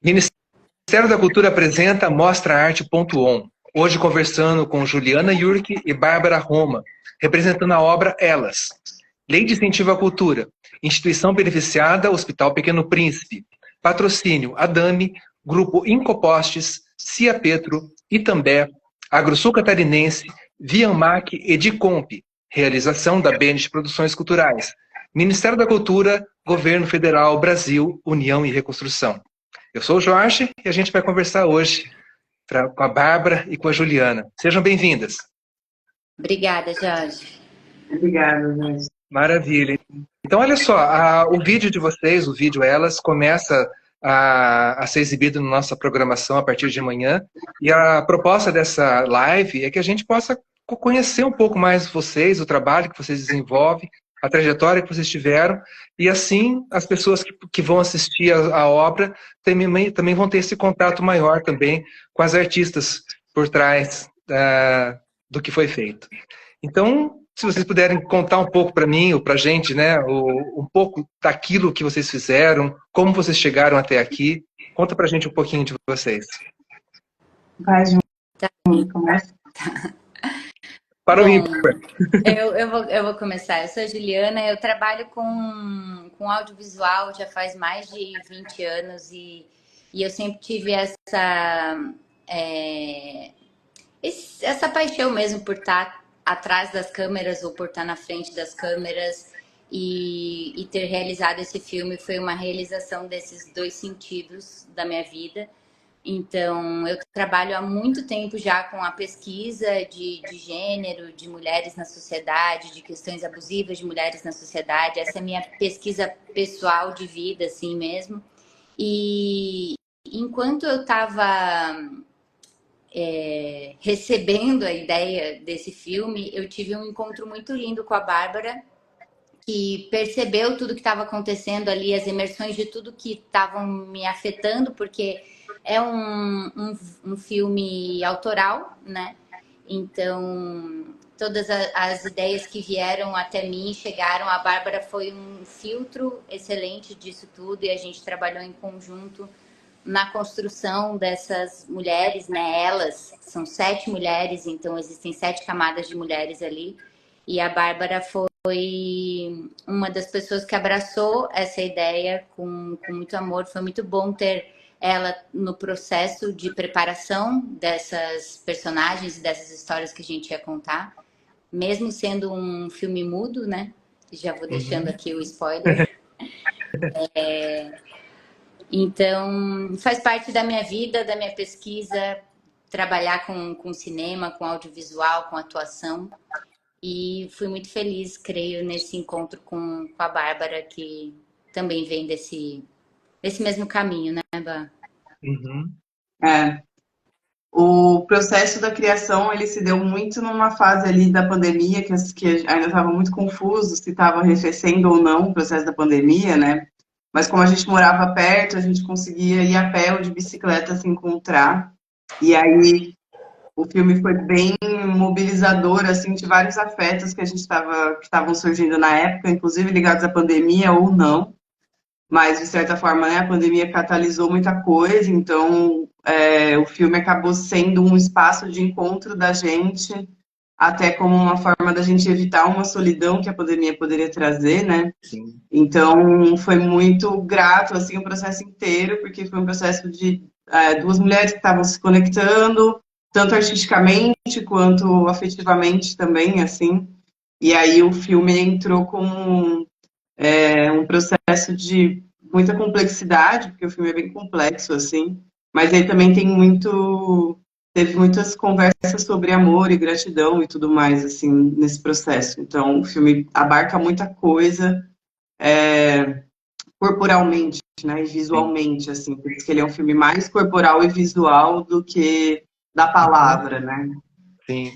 Ministério da Cultura apresenta MostraArte.on. Hoje conversando com Juliana Yurk e Bárbara Roma, representando a obra Elas. Lei de Incentivo à Cultura. Instituição beneficiada Hospital Pequeno Príncipe. Patrocínio Adame, Grupo Incopostes, Cia Petro, Itambé, Agrosul Catarinense, Viamac e Edicomp. Realização da Benes Produções Culturais. Ministério da Cultura, Governo Federal, Brasil, União e Reconstrução. Eu sou o Jorge e a gente vai conversar hoje com a Bárbara e com a Juliana. Sejam bem-vindas. Obrigada, Jorge. Obrigada, Jorge. Maravilha. Então, olha só, o vídeo de vocês, o vídeo Elas, começa a ser exibido na nossa programação a partir de amanhã. E a proposta dessa live é que a gente possa conhecer um pouco mais vocês, o trabalho que vocês desenvolvem, a trajetória que vocês tiveram, e assim as pessoas que vão assistir a obra também vão ter esse contato maior também com as artistas por trás do que foi feito. Então, se vocês puderem contar um pouco para mim ou para a gente, né, um pouco daquilo que vocês fizeram, como vocês chegaram até aqui, conta para a gente um pouquinho de vocês. Vai, Ju. Tá. Começa. Para o Bom, eu vou começar. Eu sou a Juliana, eu trabalho com audiovisual já faz mais de 20 anos e eu sempre tive essa paixão mesmo por estar atrás das câmeras ou por estar na frente das câmeras e ter realizado esse filme foi uma realização desses dois sentidos da minha vida. Então, eu trabalho há muito tempo já com a pesquisa de gênero, de mulheres na sociedade, de questões abusivas de mulheres na sociedade. Essa é a minha pesquisa pessoal de vida, assim mesmo. E enquanto eu estava recebendo a ideia desse filme, eu tive um encontro muito lindo com a Bárbara, que percebeu tudo que estava acontecendo ali, as imersões de tudo que estavam me afetando, porque é um filme autoral, né? Então, todas as ideias que vieram até mim chegaram. A Bárbara foi um filtro excelente disso tudo e a gente trabalhou em conjunto na construção dessas mulheres, né? Elas são 7 mulheres, então existem 7 camadas de mulheres ali. E a Bárbara foi uma das pessoas que abraçou essa ideia com muito amor. Foi muito bom ter ela no processo de preparação dessas personagens e dessas histórias que a gente ia contar, mesmo sendo um filme mudo, né? Já vou deixando aqui o spoiler. Então, faz parte da minha vida, da minha pesquisa, trabalhar com cinema, com audiovisual, com atuação. E fui muito feliz, creio, nesse encontro com a Bárbara, que também vem desse mesmo caminho, né, Bá? O processo da criação, ele se deu muito numa fase ali da pandemia, que ainda estava muito confuso se estava arrefecendo ou não o processo da pandemia, né? Mas como a gente morava perto, a gente conseguia ir a pé ou de bicicleta se encontrar. E aí o filme foi bem mobilizador, assim, de vários afetos que estavam surgindo na época, inclusive ligados à pandemia ou não. Mas, de certa forma, né, a pandemia catalisou muita coisa, então o filme acabou sendo um espaço de encontro da gente, até como uma forma da gente evitar uma solidão que a pandemia poderia trazer, né? Sim. Então, foi muito grato, assim, o processo inteiro, porque foi um processo de 2 mulheres que estavam se conectando, tanto artisticamente quanto afetivamente também, assim. E aí o filme entrou como um processo de muita complexidade, porque o filme é bem complexo, assim, mas ele também teve muitas conversas sobre amor e gratidão e tudo mais, assim, nesse processo. Então, o filme abarca muita coisa corporalmente, né, e visualmente, assim, por isso que ele é um filme mais corporal e visual do que da palavra, né? Sim.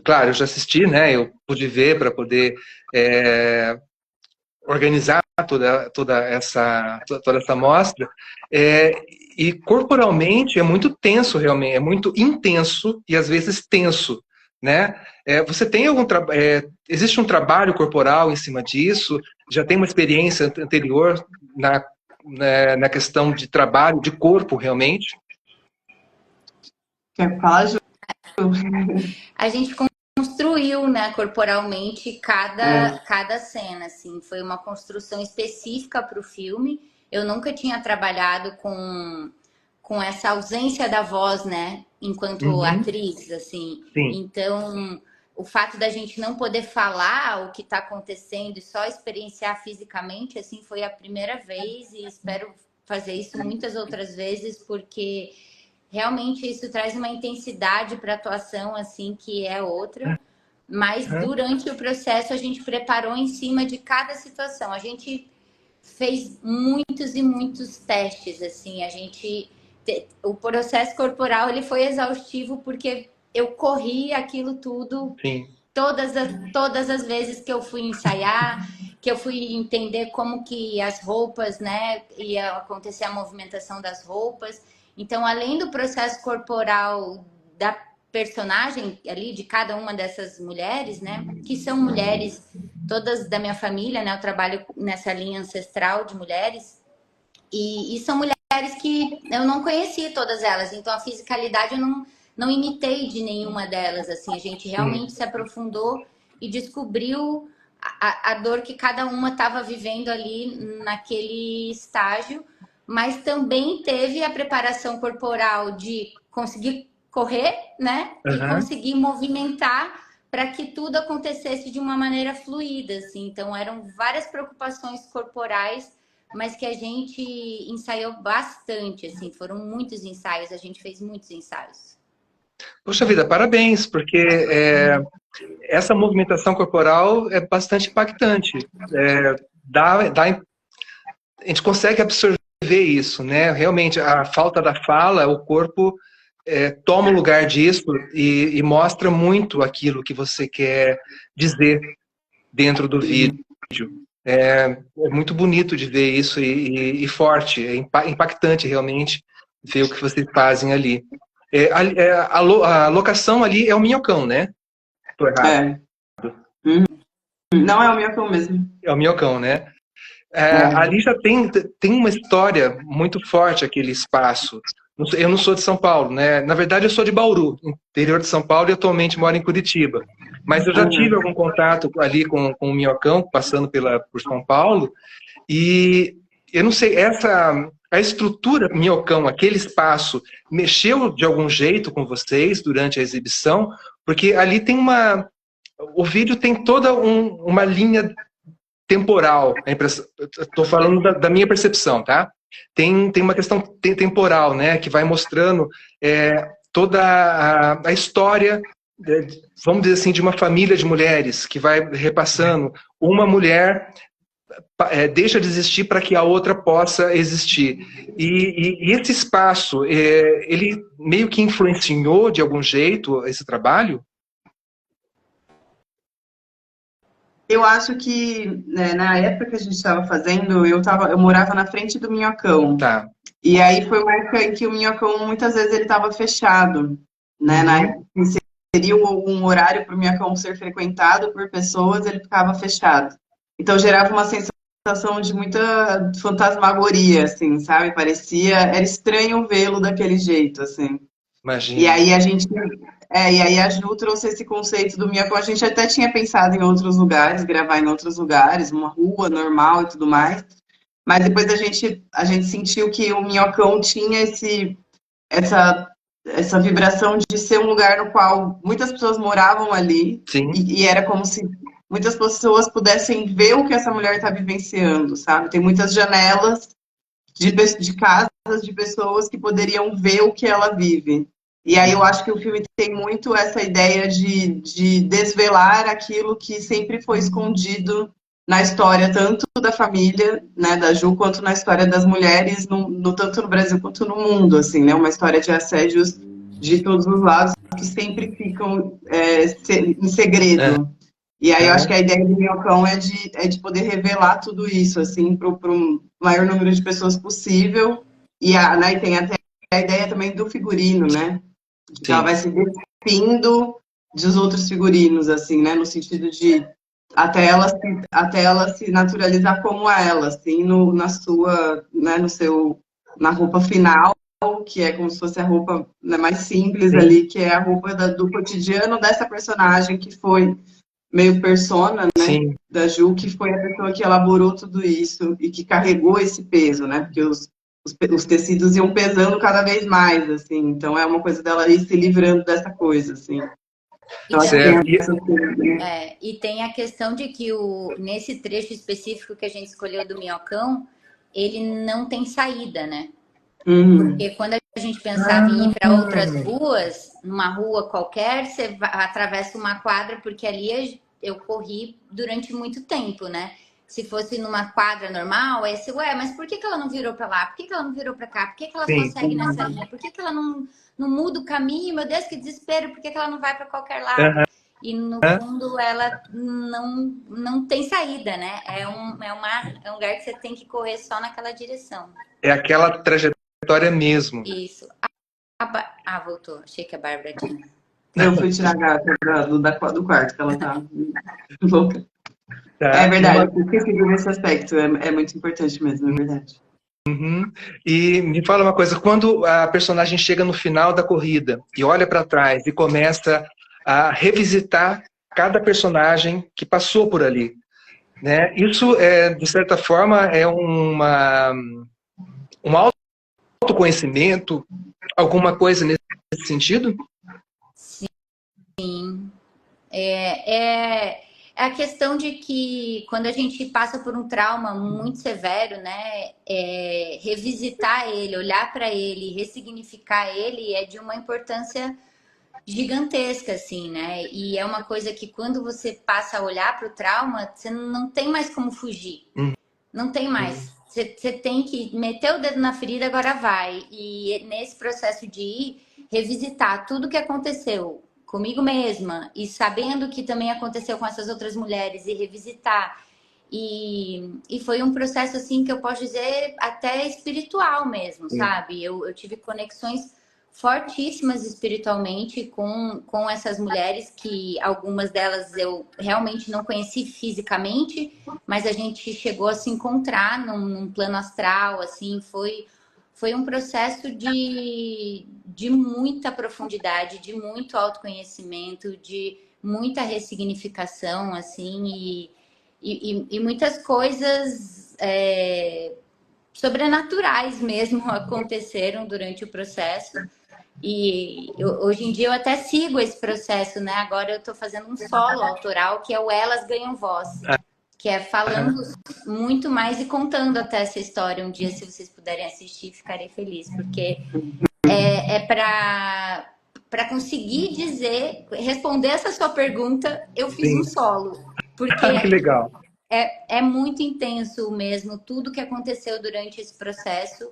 Claro, eu já assisti, né? Eu pude ver para poder organizar toda essa mostra, e corporalmente é muito tenso realmente, é muito intenso e às vezes tenso, né? Você tem existe um trabalho corporal em cima disso? Já tem uma experiência anterior né, na questão de trabalho, de corpo, realmente? Quer falar, Ju? A gente construiu, né, corporalmente cada cena, assim, foi uma construção específica para o filme. Eu nunca tinha trabalhado com essa ausência da voz, né, enquanto Uhum. atriz, assim. Sim, Então, o fato da gente não poder falar o que está acontecendo e só experienciar fisicamente, assim, foi a primeira vez e espero fazer isso muitas outras vezes, porque realmente isso traz uma intensidade para a atuação, assim, que é outra. Mas uhum. durante o processo a gente preparou em cima de cada situação. A gente fez muitos e muitos testes, assim. O processo corporal ele foi exaustivo porque eu corri aquilo tudo Sim. todas as vezes que eu fui ensaiar, que eu fui entender como que as roupas, né, ia acontecer a movimentação das roupas. Então, além do processo corporal da personagem ali, de cada uma dessas mulheres, né, que são mulheres todas da minha família, né, eu trabalho nessa linha ancestral de mulheres, e são mulheres que eu não conheci todas elas, então a fisicalidade eu não imitei de nenhuma delas, assim, a gente Sim. realmente se aprofundou e descobriu a dor que cada uma estava vivendo ali naquele estágio, mas também teve a preparação corporal de conseguir correr, né, e Uhum. conseguir movimentar para que tudo acontecesse de uma maneira fluida, assim. Então eram várias preocupações corporais, mas que a gente ensaiou bastante, assim, foram muitos ensaios, a gente fez muitos ensaios. Poxa vida, parabéns, porque essa movimentação corporal é bastante impactante. A gente consegue absorver isso, né? Realmente, a falta da fala, o corpo toma o lugar disso e mostra muito aquilo que você quer dizer dentro do vídeo. É muito bonito de ver isso e forte, impactante realmente ver o que vocês fazem ali. A locação ali é o Minhocão, né? Tô errado. É. Uhum. Não é o Minhocão mesmo. É o Minhocão, né? É. Ali já tem uma história muito forte aquele espaço. Eu não sou de São Paulo, né? Na verdade, eu sou de Bauru, interior de São Paulo, e atualmente moro em Curitiba. Mas eu já tive Uhum. algum contato ali com o Minhocão, passando por São Paulo, e eu não sei, a estrutura Minhocão, aquele espaço, mexeu de algum jeito com vocês durante a exibição? Porque ali tem o vídeo tem toda uma linha temporal. Estou falando da minha percepção, tá? Tem uma questão temporal, né, que vai mostrando toda a história, vamos dizer assim, de uma família de mulheres, que vai repassando. Uma mulher deixa de existir para que a outra possa existir. E esse espaço, ele meio que influenciou de algum jeito esse trabalho? Eu acho que, né, na época que a gente estava fazendo, eu morava na frente do Minhocão. Tá. E aí foi uma época em que o Minhocão, muitas vezes, ele estava fechado, né? Na Uhum. época que seria um horário para o Minhocão ser frequentado por pessoas, ele ficava fechado. Então gerava uma sensação de muita fantasmagoria, assim, sabe? Era estranho vê-lo daquele jeito, assim. E Imagino. aí e aí a Ju trouxe esse conceito do Minhocão. A gente até tinha pensado em outros lugares, gravar em outros lugares, uma rua normal e tudo mais. Mas depois a gente sentiu que o Minhocão tinha essa, essa vibração de ser um lugar no qual muitas pessoas moravam ali Sim. e era como se muitas pessoas pudessem ver o que essa mulher está vivenciando, sabe? Tem muitas janelas de casas de pessoas que poderiam ver o que ela vive. E aí eu acho que o filme tem muito essa ideia de desvelar aquilo que sempre foi escondido na história, tanto da família, né, da Ju, quanto na história das mulheres, tanto no Brasil quanto no mundo, assim, né, uma história de assédios de todos os lados que sempre ficam em segredo. E aí eu acho que a ideia do Minhocão é de poder revelar tudo isso, assim, para o maior número de pessoas possível. Né, e tem até a ideia também do figurino, né? De que ela Sim. vai se despindo dos outros figurinos, assim, né? No sentido de até ela se naturalizar como ela, assim, na sua, né, no seu, na roupa final, que é como se fosse a roupa, né, mais simples Sim, ali, que é a roupa do cotidiano dessa personagem que foi meio persona, né, sim. da Ju, que foi a pessoa que elaborou tudo isso e que carregou esse peso, né, porque os tecidos iam pesando cada vez mais, assim, então é uma coisa dela ir se livrando dessa coisa, assim. E Então acho que tem Certo. essa coisa, né? e tem a questão de que nesse trecho específico que a gente escolheu do Minhocão, ele não tem saída, né? Uhum. Porque quando a gente pensava em ir para outras Ah, ruas, numa rua qualquer, você atravessa uma quadra, porque ali eu corri durante muito tempo, né? Se fosse numa quadra normal, é assim, ué, mas por que ela não virou para lá? Por que ela não virou para cá? Por que elas sim. conseguem nessa linha? Por que ela não muda o caminho? Meu Deus, que desespero! Por que ela não vai para qualquer lado? Aham. E no fundo ela não tem saída, né? É um lugar que você tem que correr só naquela direção. É aquela trajetória mesmo. Isso. Voltou. Achei que a Bárbara tinha. Eu fui tirar a gata do quarto, que ela tá louca. É Tá? verdade, eu esqueci desse aspecto, é muito importante mesmo, é verdade. E me fala uma coisa, quando a personagem chega no final da corrida e olha para trás e começa a revisitar cada personagem que passou por ali, né? Isso, de certa forma, é um autoconhecimento, alguma coisa nesse sentido? É a questão de que quando a gente passa por um trauma muito severo, né, revisitar ele, olhar para ele, ressignificar ele é de uma importância gigantesca, assim, né? E é uma coisa que quando você passa a olhar para o trauma, você não tem mais como fugir. Uhum. Não tem mais. Você tem que meter o dedo na ferida, agora vai. E nesse processo de ir revisitar tudo que aconteceu comigo mesma e sabendo que também aconteceu com essas outras mulheres e revisitar. E foi um processo assim que eu posso dizer até espiritual mesmo, Sim. sabe? Eu tive conexões fortíssimas espiritualmente com essas mulheres, que algumas delas eu realmente não conheci fisicamente, mas a gente chegou a se encontrar num plano astral, assim, foi um processo de muita profundidade, de muito autoconhecimento, de muita ressignificação, assim, e muitas coisas sobrenaturais mesmo aconteceram durante o processo. E hoje em dia eu até sigo esse processo, né? Agora eu estou fazendo um solo autoral, que é o Elas Ganham Voz, que é falando muito mais e contando até essa história. Um dia, se vocês puderem assistir, ficarei feliz, porque é para conseguir responder essa sua pergunta, eu fiz um Sim. solo, Que porque legal. é muito intenso mesmo tudo que aconteceu durante esse processo,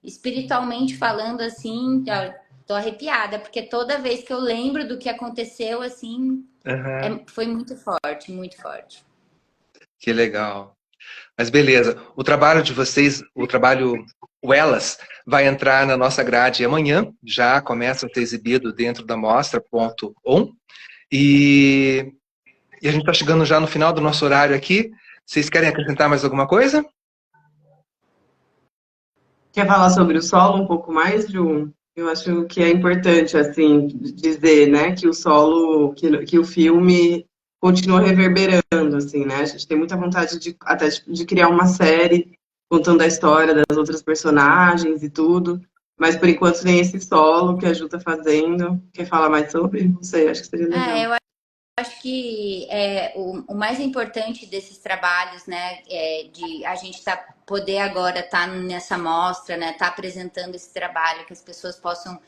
espiritualmente falando, assim, ó, tô arrepiada, porque toda vez que eu lembro do que aconteceu, assim, Uhum. foi muito forte, muito forte. Que legal. Mas beleza, o trabalho de vocês, o Elas, vai entrar na nossa grade amanhã, já começa a ser exibido dentro da mostra.on, e, e a gente está chegando já no final do nosso horário aqui. Vocês querem acrescentar mais alguma coisa? Quer falar sobre o solo um pouco mais, Ju? Eu acho que é importante, assim, dizer, né, que o solo, que o filme continua reverberando, assim, né? A gente tem muita vontade até de criar uma série contando a história das outras personagens e tudo, mas por enquanto tem esse solo que a Ju tá fazendo. Quer falar mais sobre? Não sei, acho que seria legal. Eu acho que o mais importante desses trabalhos, né, de a gente poder agora estar nessa mostra, né, tá apresentando esse trabalho, que as pessoas possam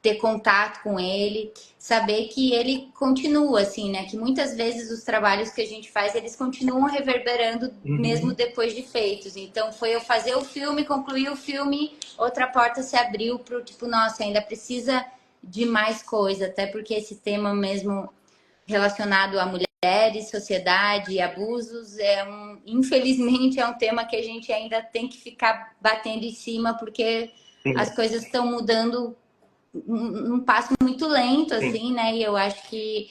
ter contato com ele, saber que ele continua, assim, né, que muitas vezes os trabalhos que a gente faz, eles continuam reverberando mesmo Uhum. depois de feitos. Então, foi eu fazer o filme, concluir o filme, outra porta se abriu pro tipo, nossa, ainda precisa de mais coisa, até porque esse tema mesmo relacionado a mulheres, sociedade e abusos, infelizmente é um tema que a gente ainda tem que ficar batendo em cima, porque Sim, as coisas estão mudando um passo muito lento, sim. assim, né? E eu acho que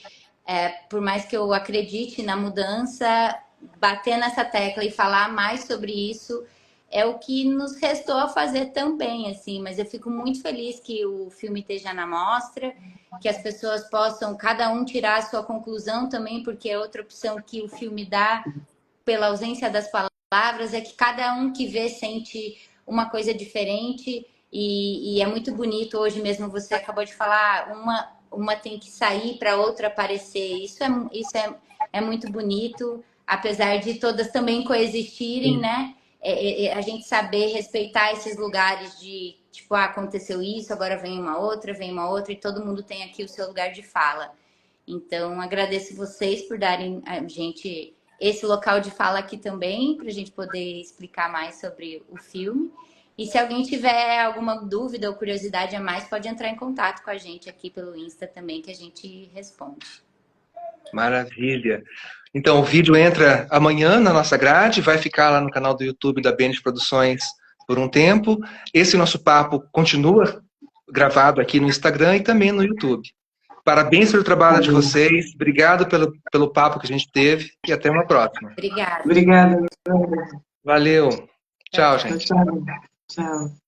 por mais que eu acredite na mudança, bater nessa tecla e falar mais sobre isso é o que nos restou a fazer também, assim. Mas eu fico muito feliz que o filme esteja na mostra, que as pessoas possam, cada um, tirar a sua conclusão também, porque é outra opção que o filme dá, pela ausência das palavras, é que cada um que vê sente uma coisa diferente e é muito bonito. Hoje mesmo você acabou de falar, uma tem que sair para outra aparecer. É muito bonito, apesar de todas também coexistirem, né? A gente saber respeitar esses lugares de, tipo, aconteceu isso, agora vem uma outra, e todo mundo tem aqui o seu lugar de fala. Então, agradeço vocês por darem a gente esse local de fala aqui também, para a gente poder explicar mais sobre o filme. E se alguém tiver alguma dúvida ou curiosidade a mais, pode entrar em contato com a gente aqui pelo Insta também, que a gente responde. Maravilha. Então, o vídeo entra amanhã na nossa grade, vai ficar lá no canal do YouTube da Benes Produções por um tempo. Esse nosso papo continua gravado aqui no Instagram e também no YouTube. Parabéns pelo trabalho de vocês, obrigado pelo papo que a gente teve e até uma próxima. Obrigada. Obrigada. Valeu. Tchau, gente. Tchau. Tchau.